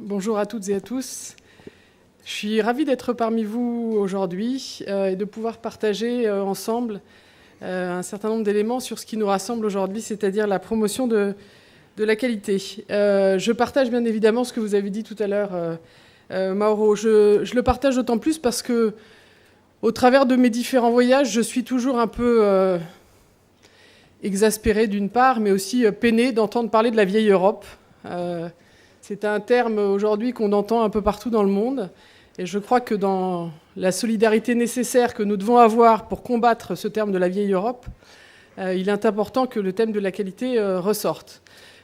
Bonjour à toutes et à tous. Je suis ravie d'être parmi vous aujourd'hui et de pouvoir partager ensemble un certain nombre d'éléments sur ce qui nous rassemble aujourd'hui, c'est-à-dire la promotion de la qualité. Je partage bien évidemment ce que vous avez dit tout à l'heure, Mauro. Je le partage d'autant plus parce que, au travers de mes différents voyages, je suis toujours un peu exaspérée d'une part, mais aussi peinée d'entendre parler de la vieille Europe. C'est un terme aujourd'hui qu'on entend un peu partout dans le monde. Et je crois que dans la solidarité nécessaire que nous devons avoir pour combattre ce terme de la vieille Europe, il est important que le thème de la qualité ressorte.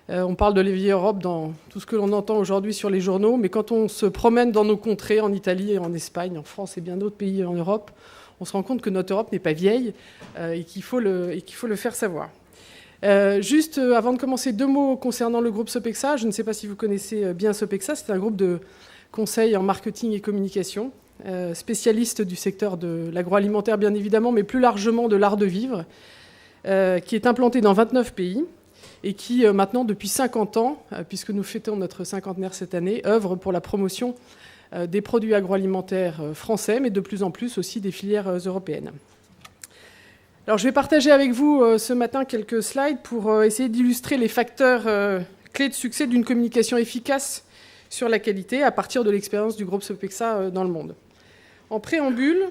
On parle de la vieille Europe dans tout ce que l'on entend aujourd'hui sur les journaux, mais quand on se promène dans nos contrées, en Italie, en Espagne, en France et bien d'autres pays en Europe, on se rend compte que notre Europe n'est pas vieille et qu'il faut le faire savoir. Juste avant de commencer, 2 mots concernant le groupe Sopexa. Je ne sais pas si vous connaissez bien Sopexa. C'est un groupe de conseil en marketing et communication, spécialiste du secteur de l'agroalimentaire bien évidemment, mais plus largement de l'art de vivre, qui est implanté dans 29 pays et qui maintenant depuis 50 ans, puisque nous fêtons notre cinquantenaire cette année, œuvre pour la promotion des produits agroalimentaires français, mais de plus en plus aussi des filières européennes. Alors, je vais partager avec vous ce matin quelques slides pour essayer d'illustrer les facteurs clés de succès d'une communication efficace sur la qualité à partir de l'expérience du groupe Sopexa dans le monde. En préambule,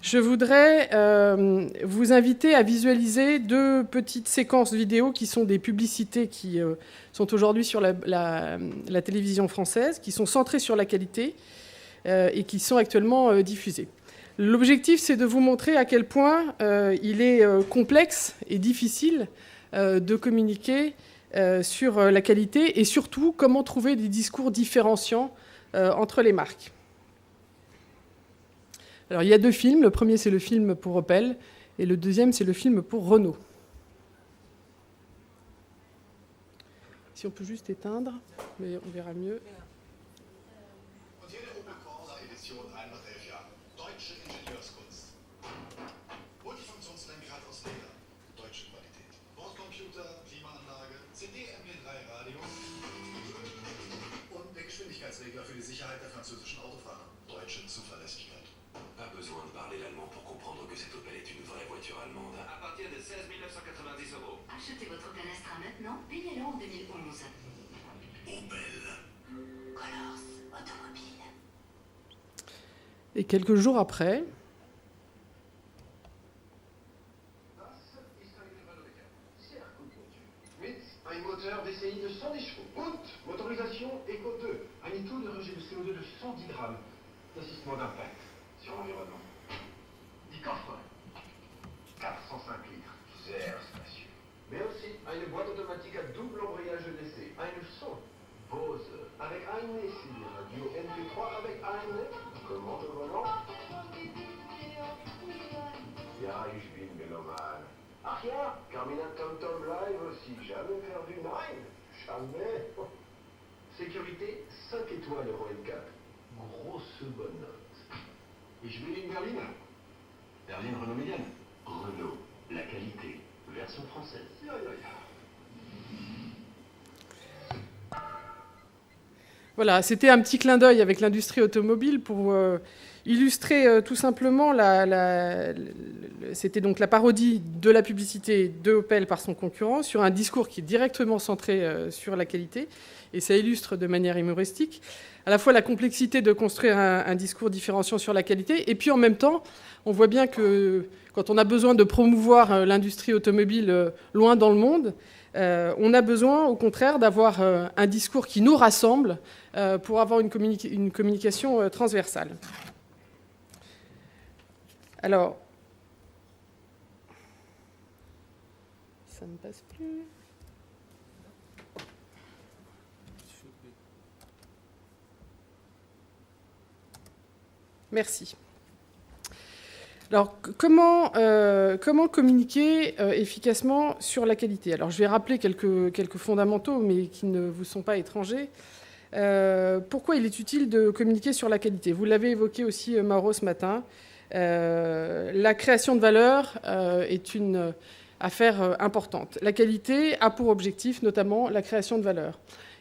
je voudrais vous inviter à visualiser 2 petites séquences vidéo qui sont des publicités qui sont aujourd'hui sur la télévision française, qui sont centrées sur la qualité et qui sont actuellement diffusées. L'objectif, c'est de vous montrer à quel point il est complexe et difficile de communiquer sur la qualité et surtout comment trouver des discours différenciants entre les marques. Alors, il y a 2 films. Le premier, c'est le film pour Opel et le deuxième, c'est le film pour Renault. Si on peut juste éteindre, mais on verra mieux. Für die Sicherheit der französischen Autofahrer. Deutsche Zuverlässigkeit. Pas besoin de parler l'allemand pour comprendre que cette Opel est une vraie voiture allemande. À partir de 16 990 €. Achetez votre Opel Astra maintenant, payez-le en 2011. Opel. Colors Automobile. Et quelques jours après... Un moteur DCI de 110 chevaux. Haute motorisation Eco 2. Un taux de rejet de CO2 de 110 grammes. D'assistement d'impact sur l'environnement. 10 coffres. 405 litres. Sehr spacieux. Mais aussi une boîte automatique à double embrayage EDC. Un son. Bose. Avec un essai radio MP3 avec un commande au volant. Ja, ich bin mélomane. Ach ja, Carmina TomTom Live aussi, jamais perdu, nein, jamais. Sécurité, 5 étoiles Euro N4, grosse bonne note. Ich will in Berlin. Berlin Renault Mégane. Renault, la qualité, version française. Ya, ya, ya. Voilà, c'était un petit clin d'œil avec l'industrie automobile pour illustrer tout simplement c'était donc la parodie de la publicité de Opel par son concurrent sur un discours qui est directement centré sur la qualité, et ça illustre de manière humoristique à la fois la complexité de construire un discours différenciant sur la qualité, et puis en même temps, on voit bien que quand on a besoin de promouvoir l'industrie automobile loin dans le monde, on a besoin, au contraire, d'avoir un discours qui nous rassemble pour avoir une communication transversale. Alors, ça ne passe plus. Merci. Alors, comment communiquer efficacement sur la qualité ? Alors, je vais rappeler quelques fondamentaux, mais qui ne vous sont pas étrangers. Pourquoi il est utile de communiquer sur la qualité ? Vous l'avez évoqué aussi, Mauro, ce matin. La création de valeur est une affaire importante. La qualité a pour objectif notamment la création de valeur.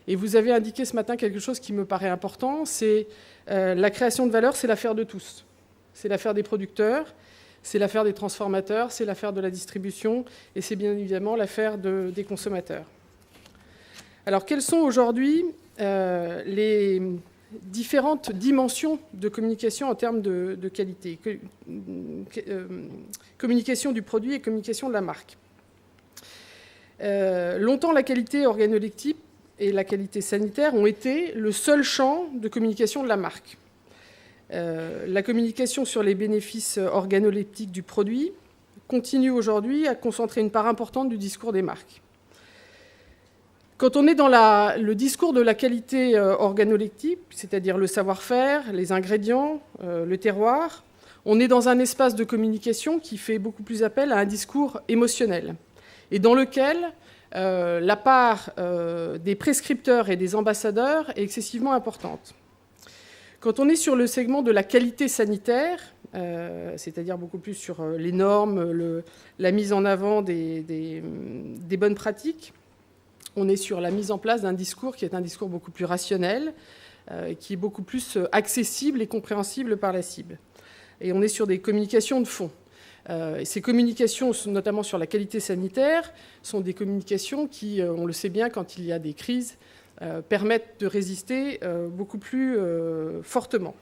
Et vous avez indiqué ce matin quelque chose qui me paraît important, c'est la création de valeur, c'est l'affaire de tous. C'est l'affaire des producteurs, c'est l'affaire des transformateurs, c'est l'affaire de la distribution, et c'est bien évidemment l'affaire des consommateurs. Alors, quelles sont aujourd'hui les différentes dimensions de communication en termes de qualité, communication du produit et communication de la marque. Longtemps, la qualité organoleptique et la qualité sanitaire ont été le seul champ de communication de la marque. La communication sur les bénéfices organoleptiques du produit continue aujourd'hui à concentrer une part importante du discours des marques. Quand on est dans le discours de la qualité organoleptique, c'est-à-dire le savoir-faire, les ingrédients, le terroir, on est dans un espace de communication qui fait beaucoup plus appel à un discours émotionnel et dans lequel la part des prescripteurs et des ambassadeurs est excessivement importante. Quand on est sur le segment de la qualité sanitaire, c'est-à-dire beaucoup plus sur les normes, la mise en avant des bonnes pratiques, on est sur la mise en place d'un discours qui est un discours beaucoup plus rationnel, qui est beaucoup plus accessible et compréhensible par la cible. Et on est sur des communications de fond. Et ces communications, notamment sur la qualité sanitaire, sont des communications qui, on le sait bien, quand il y a des crises, permettent de résister beaucoup plus fortement.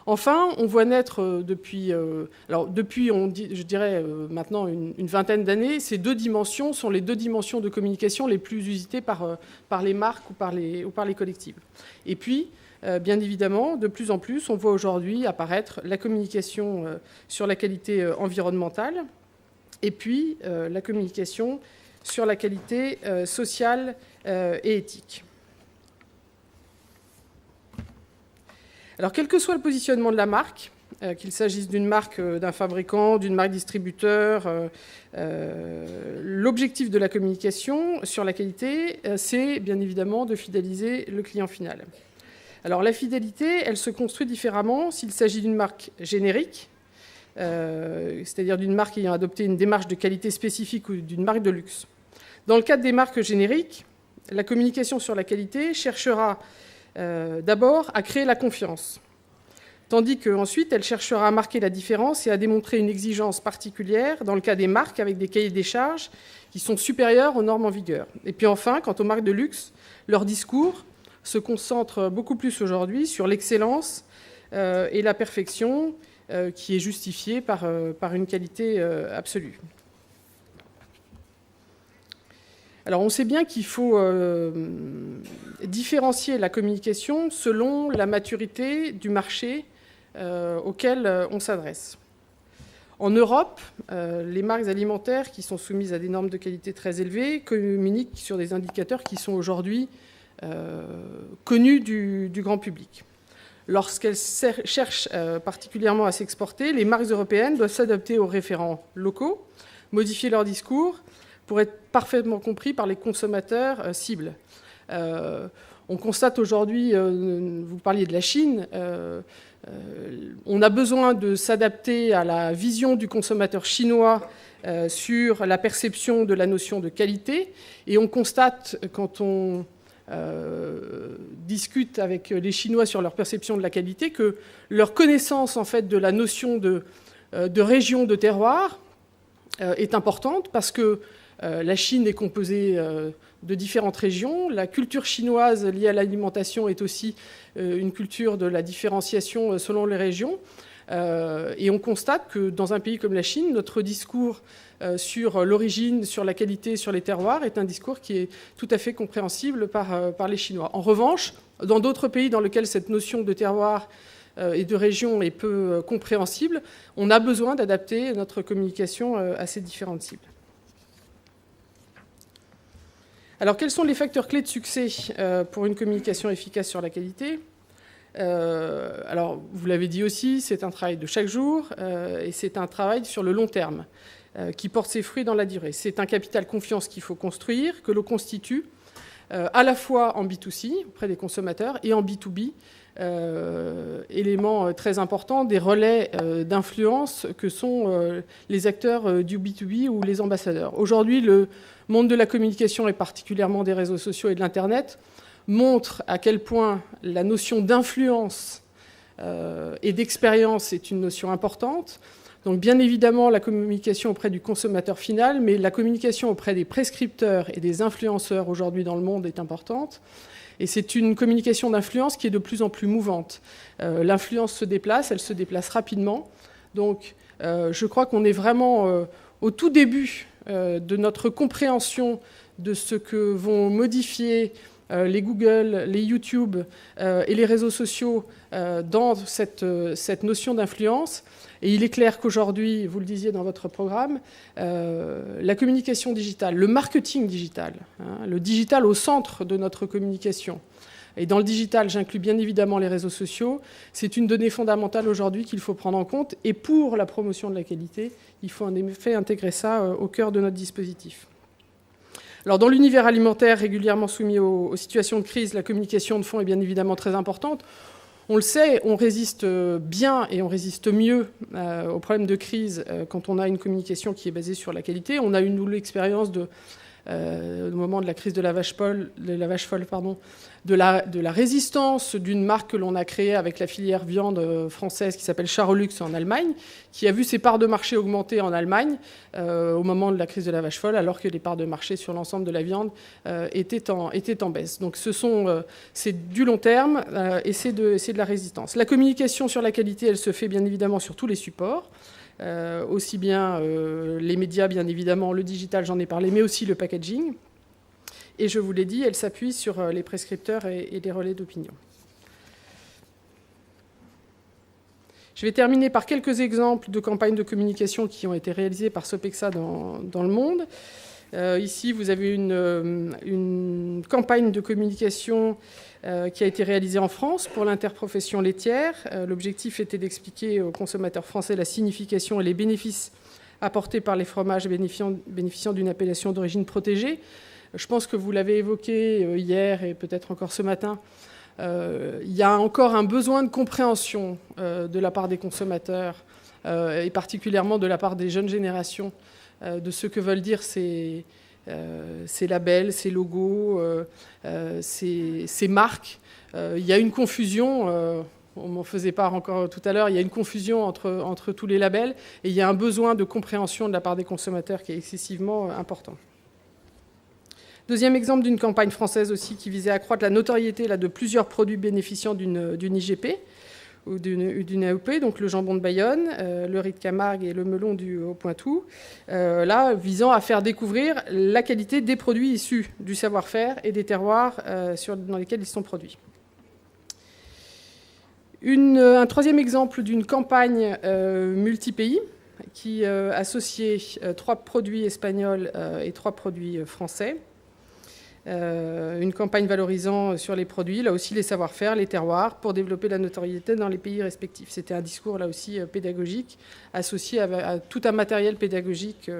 Enfin, on voit naître depuis je dirais maintenant une vingtaine d'années, ces deux dimensions sont les deux dimensions de communication les plus usitées par les marques ou par les collectifs. Et puis, bien évidemment, de plus en plus, on voit aujourd'hui apparaître la communication sur la qualité environnementale et puis la communication sur la qualité sociale et éthique. Alors, quel que soit le positionnement de la marque, qu'il s'agisse d'une marque d'un fabricant, d'une marque distributeur, l'objectif de la communication sur la qualité, c'est bien évidemment de fidéliser le client final. Alors, la fidélité, elle se construit différemment s'il s'agit d'une marque générique, c'est-à-dire d'une marque ayant adopté une démarche de qualité spécifique ou d'une marque de luxe. Dans le cadre des marques génériques, la communication sur la qualité cherchera d'abord à créer la confiance, tandis qu'ensuite elle cherchera à marquer la différence et à démontrer une exigence particulière dans le cas des marques avec des cahiers des charges qui sont supérieurs aux normes en vigueur. Et puis enfin, quant aux marques de luxe, leur discours se concentre beaucoup plus aujourd'hui sur l'excellence et la perfection qui est justifiée par une qualité absolue. Alors, on sait bien qu'il faut différencier la communication selon la maturité du marché auquel on s'adresse. En Europe, les marques alimentaires qui sont soumises à des normes de qualité très élevées communiquent sur des indicateurs qui sont aujourd'hui connus du grand public. Lorsqu'elles cherchent particulièrement à s'exporter, les marques européennes doivent s'adapter aux référents locaux, modifier leur discours pour être parfaitement compris par les consommateurs cibles. On constate aujourd'hui, vous parliez de la Chine, on a besoin de s'adapter à la vision du consommateur chinois sur la perception de la notion de qualité, et on constate, quand on discute avec les Chinois sur leur perception de la qualité, que leur connaissance en fait de la notion de région de terroir est importante, parce que la Chine est composée de différentes régions. La culture chinoise liée à l'alimentation est aussi une culture de la différenciation selon les régions. Et on constate que dans un pays comme la Chine, notre discours sur l'origine, sur la qualité, sur les terroirs est un discours qui est tout à fait compréhensible par les Chinois. En revanche, dans d'autres pays dans lesquels cette notion de terroir et de région est peu compréhensible, on a besoin d'adapter notre communication à ces différentes cibles. Alors, quels sont les facteurs clés de succès pour une communication efficace sur la qualité ? Alors, vous l'avez dit aussi, c'est un travail de chaque jour et c'est un travail sur le long terme qui porte ses fruits dans la durée. C'est un capital confiance qu'il faut construire, que l'on constitue à la fois en B2C, auprès des consommateurs, et en B2B, élément très important, des relais d'influence que sont les acteurs du B2B ou les ambassadeurs. Aujourd'hui, le monde de la communication et particulièrement des réseaux sociaux et de l'Internet montre à quel point la notion d'influence et d'expérience est une notion importante. Donc bien évidemment la communication auprès du consommateur final, mais la communication auprès des prescripteurs et des influenceurs aujourd'hui dans le monde est importante. Et c'est une communication d'influence qui est de plus en plus mouvante. L'influence se déplace, elle se déplace rapidement. Donc je crois qu'on est vraiment au tout début de notre compréhension de ce que vont modifier les Google, les YouTube et les réseaux sociaux dans cette notion d'influence. Et il est clair qu'aujourd'hui, vous le disiez dans votre programme, la communication digitale, le marketing digital, le digital au centre de notre communication. Et dans le digital, j'inclus bien évidemment les réseaux sociaux. C'est une donnée fondamentale aujourd'hui qu'il faut prendre en compte. Et pour la promotion de la qualité, il faut en effet intégrer ça au cœur de notre dispositif. Alors, dans l'univers alimentaire régulièrement soumis aux situations de crise, la communication de fond est bien évidemment très importante. On le sait, on résiste bien et on résiste mieux aux problèmes de crise quand on a une communication qui est basée sur la qualité. On a eu, nous, l'expérience au moment de la crise de la vache folle, de la résistance d'une marque que l'on a créée avec la filière viande française qui s'appelle Charolux en Allemagne, qui a vu ses parts de marché augmenter en Allemagne au moment de la crise de la vache folle, alors que les parts de marché sur l'ensemble de la viande étaient en baisse. Donc c'est du long terme et c'est de la résistance. La communication sur la qualité, elle se fait bien évidemment sur tous les supports. Aussi bien les médias, bien évidemment, le digital, j'en ai parlé, mais aussi le packaging. Et je vous l'ai dit, elle s'appuie sur les prescripteurs et les relais d'opinion. Je vais terminer par quelques exemples de campagnes de communication qui ont été réalisées par Sopexa dans le monde. Ici, vous avez une campagne de communication qui a été réalisée en France pour l'interprofession laitière. L'objectif était d'expliquer aux consommateurs français la signification et les bénéfices apportés par les fromages bénéficiant d'une appellation d'origine protégée. Je pense que vous l'avez évoqué hier et peut-être encore ce matin. Il y a encore un besoin de compréhension de la part des consommateurs et particulièrement de la part des jeunes générations de ce que veulent dire ces labels, ces logos, ces marques. Il y a une confusion, on m'en faisait part encore tout à l'heure, il y a une confusion entre tous les labels et il y a un besoin de compréhension de la part des consommateurs qui est excessivement important. Deuxième exemple d'une campagne française aussi qui visait à accroître la notoriété de plusieurs produits bénéficiant d'une IGP ou d'une AOP, donc le jambon de Bayonne, le riz de Camargue et le melon du Haut-Poitou, là visant à faire découvrir la qualité des produits issus du savoir-faire et des terroirs dans lesquels ils sont produits. Un troisième exemple d'une campagne multi-pays qui associait 3 produits espagnols et 3 produits français. Une campagne valorisant sur les produits, là aussi les savoir-faire, les terroirs, pour développer la notoriété dans les pays respectifs. C'était un discours là aussi pédagogique, associé à tout un matériel pédagogique.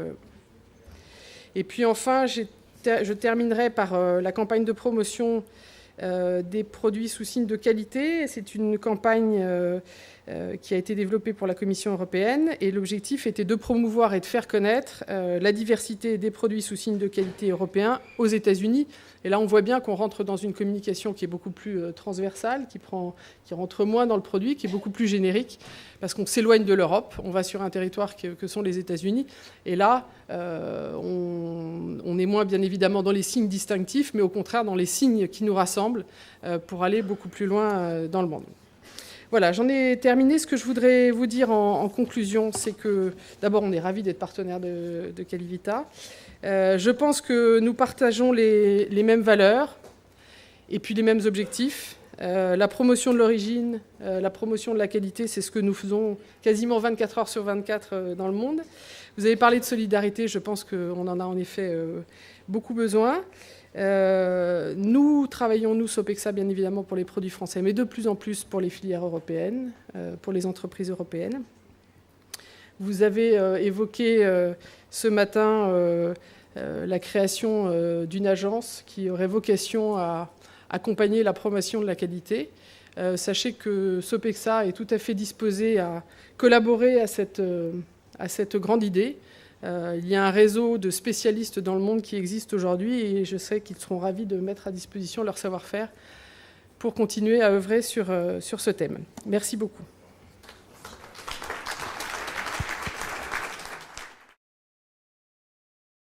Et puis enfin, je terminerai par la campagne de promotion des produits sous signe de qualité. C'est une campagne qui a été développée pour la Commission européenne et l'objectif était de promouvoir et de faire connaître la diversité des produits sous signe de qualité européens aux États-Unis. Et là, on voit bien qu'on rentre dans une communication qui est beaucoup plus transversale, qui rentre moins dans le produit, qui est beaucoup plus générique, parce qu'on s'éloigne de l'Europe, on va sur un territoire que sont les États-Unis. Et là, on est moins, bien évidemment, dans les signes distinctifs, mais au contraire dans les signes qui nous rassemblent pour aller beaucoup plus loin dans le monde. Voilà, j'en ai terminé. Ce que je voudrais vous dire en conclusion, c'est que, d'abord, on est ravis d'être partenaire de Calivita. Je pense que nous partageons les mêmes valeurs et puis les mêmes objectifs. La promotion de l'origine, la promotion de la qualité, c'est ce que nous faisons quasiment 24 heures sur 24 dans le monde. Vous avez parlé de solidarité, je pense qu'on en a en effet beaucoup besoin. Nous travaillons, nous, Sopexa, bien évidemment, pour les produits français, mais de plus en plus pour les filières européennes, pour les entreprises européennes. Vous avez évoqué ce matin la création d'une agence qui aurait vocation à accompagner la promotion de la qualité. Sachez que Sopexa est tout à fait disposé à collaborer à cette grande idée. Il y a un réseau de spécialistes dans le monde qui existe aujourd'hui et je sais qu'ils seront ravis de mettre à disposition leur savoir-faire pour continuer à œuvrer sur ce thème. Merci beaucoup.